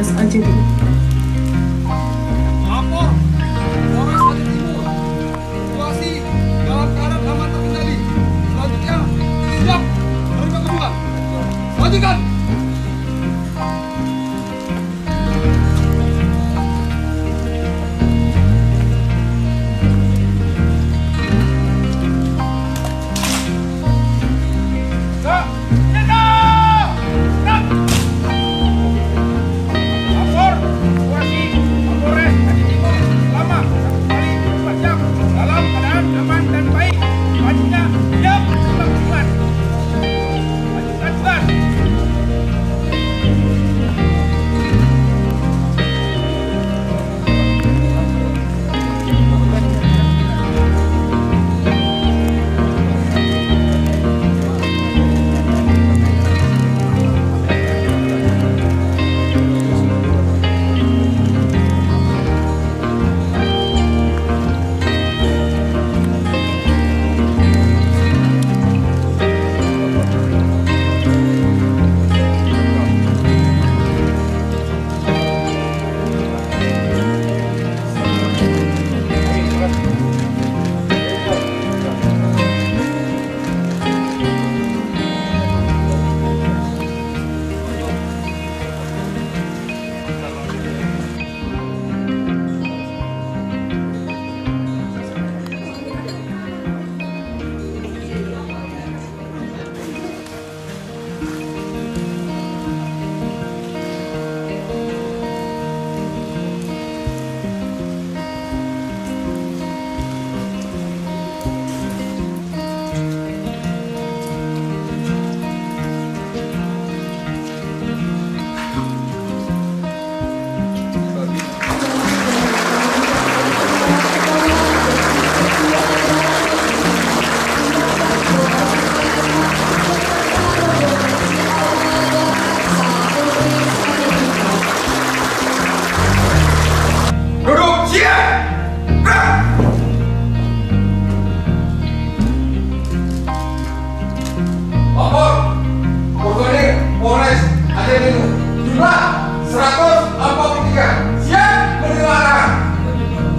Polres Aceh Timur. Lapor, Polres Aceh Timur, situasi dalam keadaan aman terkendali. Selanjutnya, siap menerima kunjungan. Lanjutkan. Polres Aceh Timur, jumlah 143, siap menerima arahan.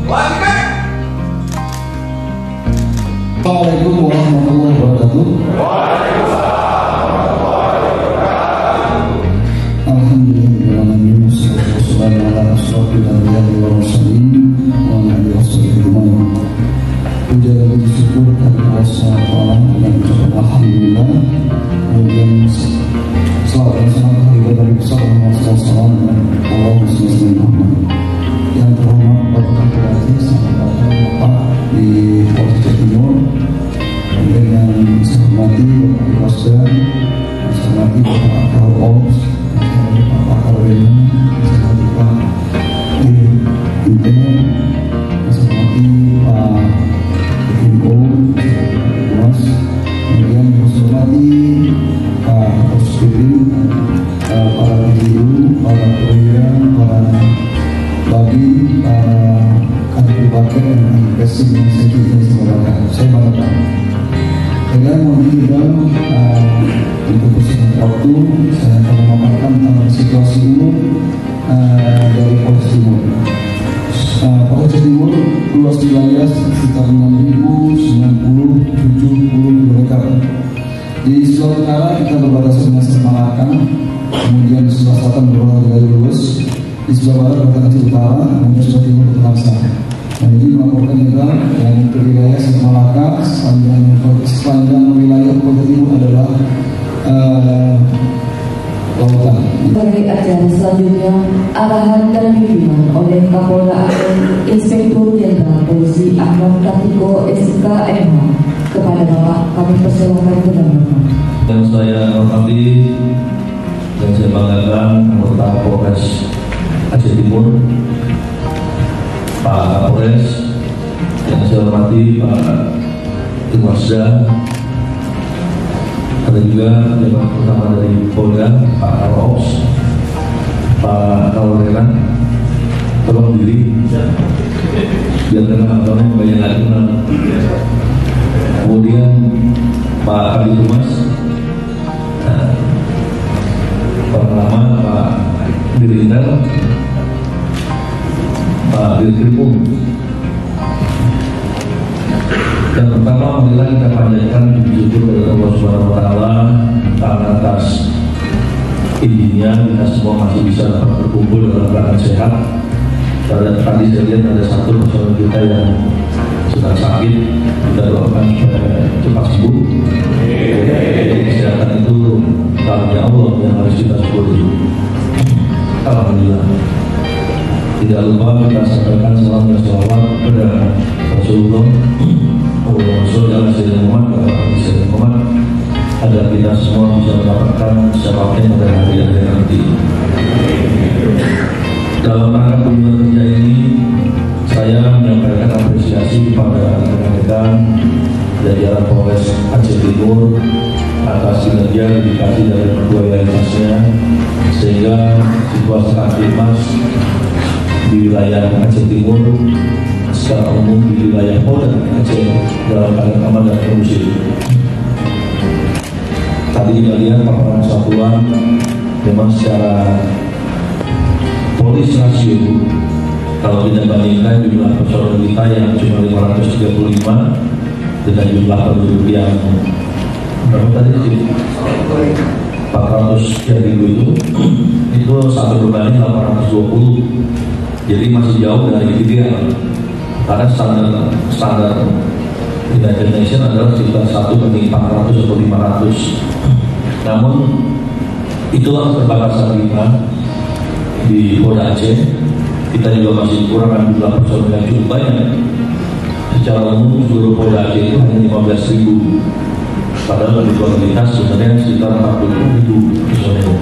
Lanjutkan. Assalamualaikum warahmatullahi wabarakatuh. Alhamdulillah, wassalamu ala asyrofil anbiya'i wal mursalin wa ala alihi wasallam. Puja dan puji syukur kepada Allah SWT dan ucapan alhamdulillah. Kemudian salawat dan salam kepada Rasulullah SAW dan Allahumma shalli ala Muhammad. Yang terhormat Bapak Bupati sahabat Bapak di Polres Aceh Timur, kemudian yang saya hormati Bapak Iwasdan, saya hormati Bapak Kapolres, saya hormati Pak Kalwena, saya hormati Pak Dirjen, saya hormati Pak Info, Mas, kemudian saya hormati Pak Hospirin, para guru, para perwira, para bagi para kader partai dan investing yang saya cintai sebenarnya, saya banggakan. Saya mohon izin untuk bersingkat waktu, saya akan memaparkan tentang situasi umum dari Polres Timur. Polres Timur luas wilayah sekitar 6.070 km. Di sebelah utara kita berbatasan dengan Malaka, kemudian di sebelah selatan beberapa dari Luwes, di sebelah barat Batak Aceh Utara, kemudian sebelah timur Kelasa. Nah, ini melaporkan juga yang ke wilayah Malaka sepanjang wilayah Kota Timur adalah lautan. Bagi acara selanjutnya, arahan dan bimbingan oleh Kapolda Aceh Inspektur Jenderal Polisi Ahmad Katiko SK MH kepada Bapak kami persilakan benar-benar. Yang saya hormati dan saya banggakan anggota Polres Aceh Timur, Pak Kapolres, yang saya hormati Pak Iwasda, ada juga jabat pertama dari Polda, Pak Kapolres, Pak Kalwena, tolong diri, biar teman-teman banyak lagi kenal. Kemudian Pak Kabid Humas, Pak Lama, Pak Dirintel Pak Dirkrimum. Yang pertama, marilah kita panjatkan syukur kepada Allah Subhanahu wa Ta'ala atas izinnya kita semua masih bisa dapat berkumpul dalam keadaan sehat. Karena tadi saya lihat ada satu personel kita yang sedang sakit, kita doakan supaya cepat sembuh. Kesehatan itu karunia Allah yang harus kita syukuri. Alhamdulillah. Tidak lupa kita sampaikan salam dan sholawat kepada Rasulullah Muhammad agar kita semua bisa mendapatkan syafaatnya pada hari akhir nanti. Dalam rangka kunjungan kerja ini, saya menyampaikan apresiasi kepada rekan-rekan jajaran Polres Aceh Timur atas kinerja dedikasi dari kedua realitasnya, sehingga situasi Kamtipmas di wilayah Aceh Timur secara umum di wilayah Polda Aceh dalam keadaan aman dan kondusif. Tadi kita lihat paparan satuan memang secara polis rasio, kalau kita bandingkan jumlah personel kita yang cuma 535 dengan jumlah penduduk yang berapa tadi sih? 400 sekian ribu itu satu berbanding 820. Jadi masih jauh dari ideal. Karena standar United Nations adalah sekitar 1/400 atau 500. Namun itulah keterbatasan kita di Polda Aceh. Kita juga masih kurang jumlah personel yang cukup banyak. Secara umum seluruh Polda Aceh itu hanya 15.000. Padahal penduduk sebenarnya sekitar 40.000 personel.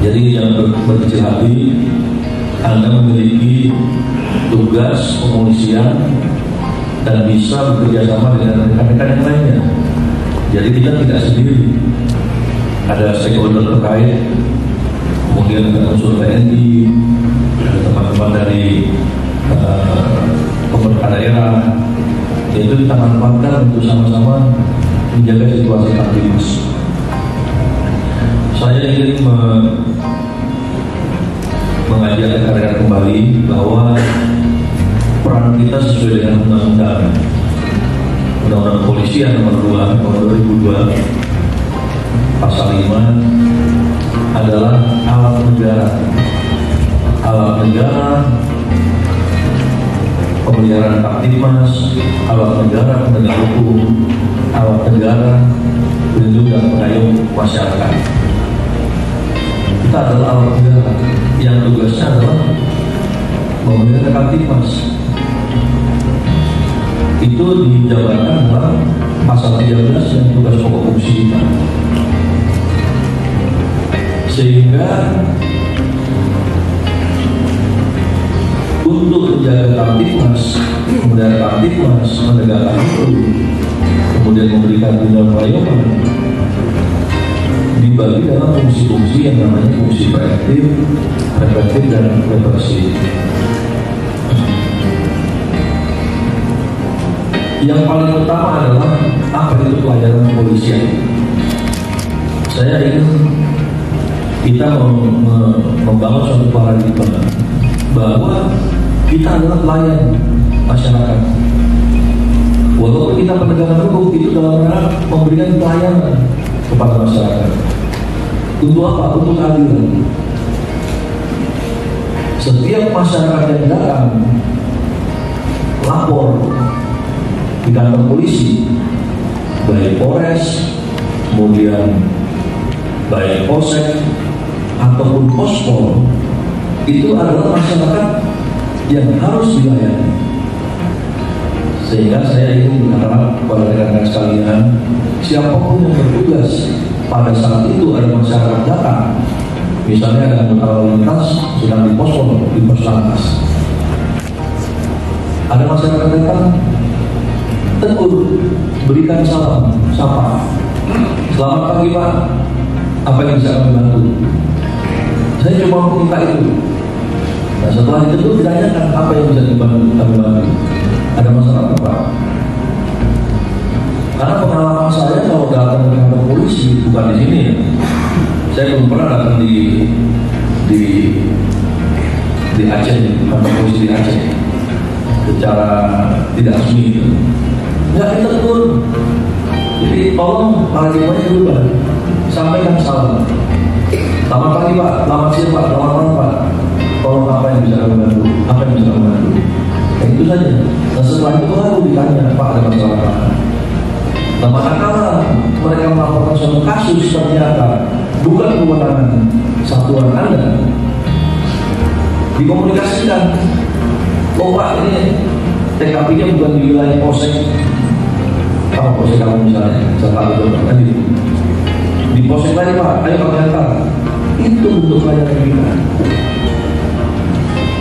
Jadi jangan berkecil hati. Anda memiliki tugas pemolisian dan bisa bekerja sama dengan rekan-rekan yang lainnya. Jadi kita tidak sendiri. Ada stakeholder terkait, kemudian ada unsur TNI, ada teman-teman dari pemerintah daerah. Itu kita manfaatkan untuk sama-sama menjaga situasi Kamtipmas. Saya ingin mengajak rekan-rekan kembali bahwa peran kita sesuai dengan undang-undang Kepolisian nomor 2 tahun 2002 pasal 5 adalah alat negara. Alat negara pemeliharaan Kamtipmas, alat negara penegak hukum, alat negara pelindung dan pengayom masyarakat. Kita adalah alat negara yang tugasnya adalah memelihara Kamtipmas. Itu dijabarkan dalam pasal 13 yang tugas pokok fungsi kita. Sehingga untuk menjaga Kamtipmas, memelihara Kamtipmas, menegakkan hukum, kemudian memberikan tindakan pelayanan, dibagi dalam fungsi-fungsi yang namanya fungsi preventif, represif, dan represif. Yang paling utama adalah apa itu pelayanan kepolisian. Saya ingin kita membangun suatu paradigma bahwa kita adalah pelayan masyarakat. Walaupun kita penegakan hukum itu dalam rangka memberikan pelayanan kepada masyarakat. Untuk apa? Untuk keadilan. Setiap masyarakat yang datang lapor di kantor polisi, baik Polres, kemudian baik Polsek ataupun Pospol, itu adalah masyarakat yang harus dilayani. Sehingga saya ingin berharap kepada rekan-rekan sekalian, siapapun yang bertugas pada saat itu ada masyarakat datang, misalnya ada anggota lalu lintas sedang di Pospol, di Poslantas, ada masyarakat datang, tegur, berikan salam, sapa, selamat pagi Pak, apa yang bisa kami bantu? Saya cuma minta itu. Nah setelah itu ditanyakan apa yang bisa kami bantu. Ada masalah apa? Karena pengalaman saya kalau datang ke kantor polisi bukan di sini ya. Saya belum pernah datang di Aceh, kantor polisi di Aceh secara tidak resmi gitu. Nggak kita turun. Jadi tolong paradigmanya berubah. Sampaikan salam. Selamat pagi Pak, selamat siang Pak, selamat malam Pak. Tolong apa yang bisa kami bantu? Apa yang bisa kami bantu? Itu saja. Dan setelah itu baru ditanya, Pak ada masalah apa? Nah, manakala mereka melaporkan suatu kasus ternyata bukan kewenangan satuan Anda, dikomunikasikan. Oh Pak, ini TKP-nya bukan di wilayah Polsek. Apa Polsek kamu misalnya? Setelah itu kan gitu. Di Polsek lain Pak, ayo kami antar. Itu bentuk pelayanan kita.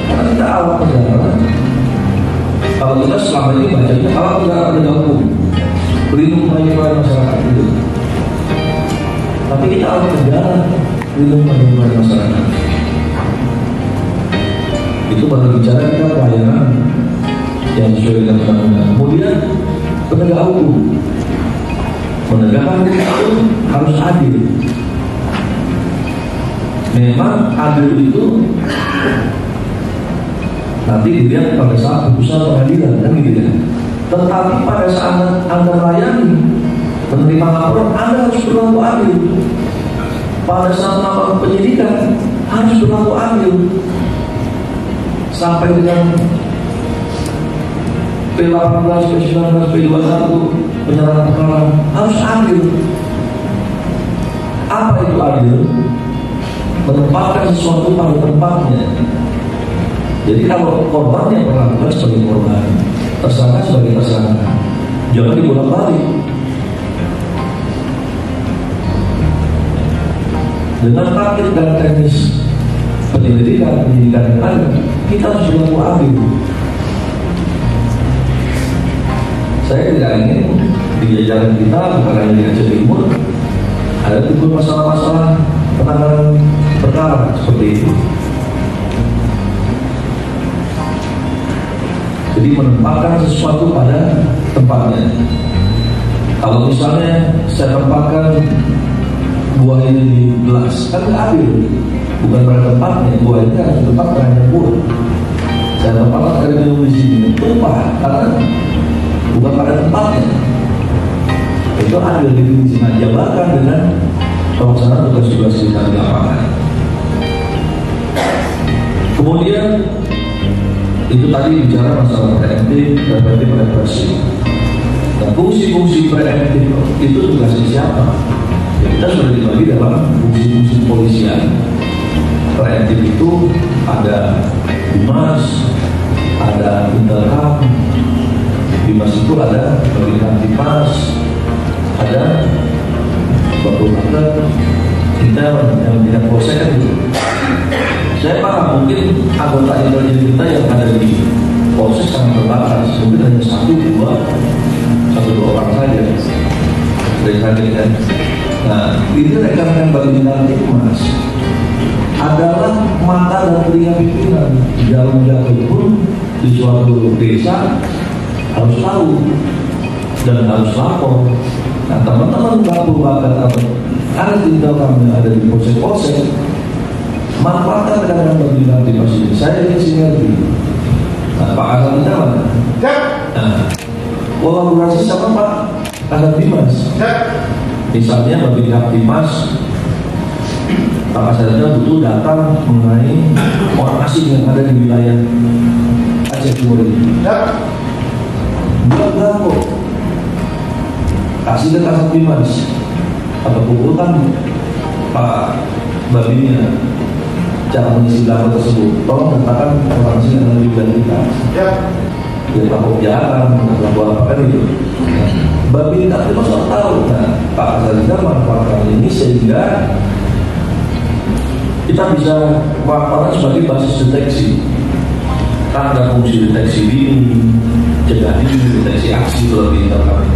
Karena kita alat negara. Kalau kita selama ini bacanya alat negara penegak hukum, pelindung masyarakat itu. Tapi kita alat negara, pelindung masyarakat. Itu baru bicara kita pelayanan yang sesuai dengan undang-undang. Kemudian penegak hukum, menegakkan hukum harus adil. Memang adil itu nanti dilihat pada saat putusan pengadilan kan gitu ya. Tetapi pada saat Anda melayani menerima laporan, Anda harus berlaku adil. Pada saat melakukan penyidikan harus berlaku adil. Sampai dengan P18, P19, P21 penyerahan perkara harus adil. Apa itu adil? Menempatkan sesuatu pada tempatnya. Jadi kalau korbannya perlakukan sebagai korban, tersangka sebagai tersangka, jangan dibolak-balik. Dengan taktik dan teknis penyidikan yang ada, kita harus berlaku adil. Saya tidak ingin di jajaran kita, bukan hanya di Aceh Timur, ada timbul masalah-masalah penanganan perkara seperti itu. Jadi menempatkan sesuatu pada tempatnya. Kalau misalnya saya tempatkan buah ini di gelas, kan nggak adil. Bukan pada tempatnya, buah ini harus tempat hanya buah. Saya tempatkan air minum di sini, tumpah karena bukan pada tempatnya. Itu adil didefinisikan jabakan dengan pelaksanaan tugas-tugas kita di lapangan. Kemudian itu tadi bicara masalah preemptif dan represif. Dan fungsi-fungsi preemptif itu tugasnya siapa? Ya, kita sudah dibagi dalam fungsi-fungsi kepolisian. Preemptif itu ada Bimas, ada Intelkam. Bimas itu ada Bagian Timas, ada Bapak Intel yang tidak polsek kan itu. Saya paham mungkin anggota intelijen kita yang ada di Polsek sangat terbatas, mungkin hanya satu dua orang saja dari tadi kan. Nah, ini rekan-rekan Bagian Timas adalah mata dan telinga pimpinan. Jauh-jauh pun di suatu desa harus tahu dan harus lapor. Nah, teman-teman lapor bahkan atau ada tinggal kami ada di polsek-polsek, manfaatkan dengan Bagian Timas ini. Saya ingin sinergi. Nah, Pak Kasat kita mana? Nah, kolaborasi sama Pak Kasat Bimas. Misalnya Bagian Timas, Pak Kasatnya butuh data mengenai orang asing yang ada di wilayah Aceh Timur ini. Buat berapa? Kasih ke Kasat Bimas atau kumpulkan Pak Babinya cara mengisi belakang tersebut. Tolong katakan orang asing yang ada di wilayah kita. Dia takut jalan, atau apa kan itu. Babi tak termasuk tahu. Nah, Pak Kasat kita manfaatkan ini sehingga kita bisa manfaatkan sebagai basis deteksi. Kan ada fungsi deteksi dini, cegah dini, deteksi aksi lebih terkait.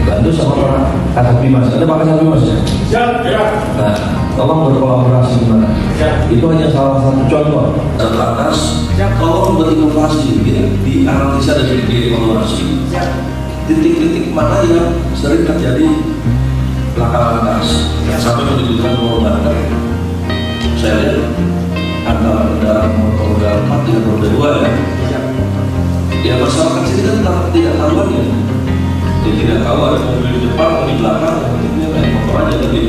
Bantu sama Pak Kasat Bimas. Ada Pak Kasat Bimas ya? Siap, ya. Nah, tolong berkolaborasi gimana? Itu hanya salah satu contoh. Dan atas, tolong berinovasi, ya, dianalisa dan dievaluasi. Titik-titik mana yang sering terjadi laka-lantas yang sampai menimbulkan korban. Saya lihat antara kendaraan motor roda 4 dengan roda 2 ya masyarakat sini kan tidak tahuan ya. Dia tidak tahu ada mobil di depan atau di belakang, mungkin dia naik motor aja tadi.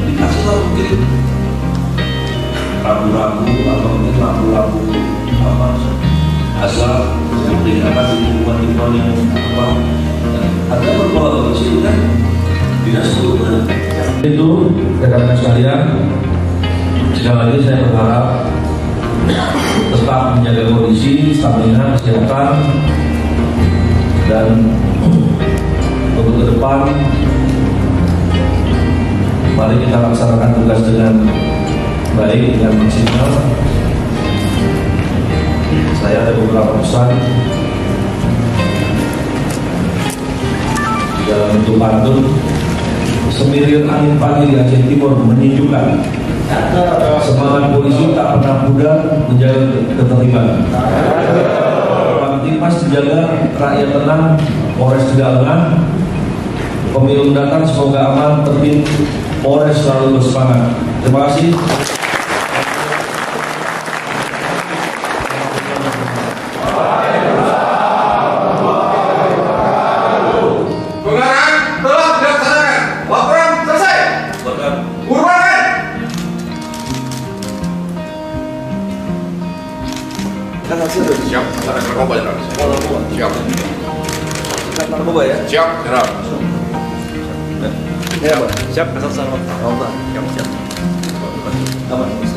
Dikasihlah mungkin rambu-rambu atau mungkin lampu-lampu apa asal peringatan tikungan-tikungan yang apa ada beberapa di sini kan tidak seluruhnya. Itu rekan-rekan sekalian, sekali lagi saya berharap tetap menjaga kondisi stamina kesehatan dan untuk ke depan mari kita laksanakan tugas dengan baik dan maksimal. Saya ada beberapa pesan dalam bentuk pantun. Semilir angin pagi di Aceh Timur menunjukkan semangat polisi tak pernah pudar menjaga ketertiban. Kamtipmas dijaga, rakyat tenang, Polres tidak lengah. Pemilu mendatang semoga aman, tertib, Polres selalu bersemangat. Terima kasih. Siap, antara narkoba ya. Siap. Narkoba ya? Siap, General. Ya, siap, kasar sama. Siap, siap. Aman.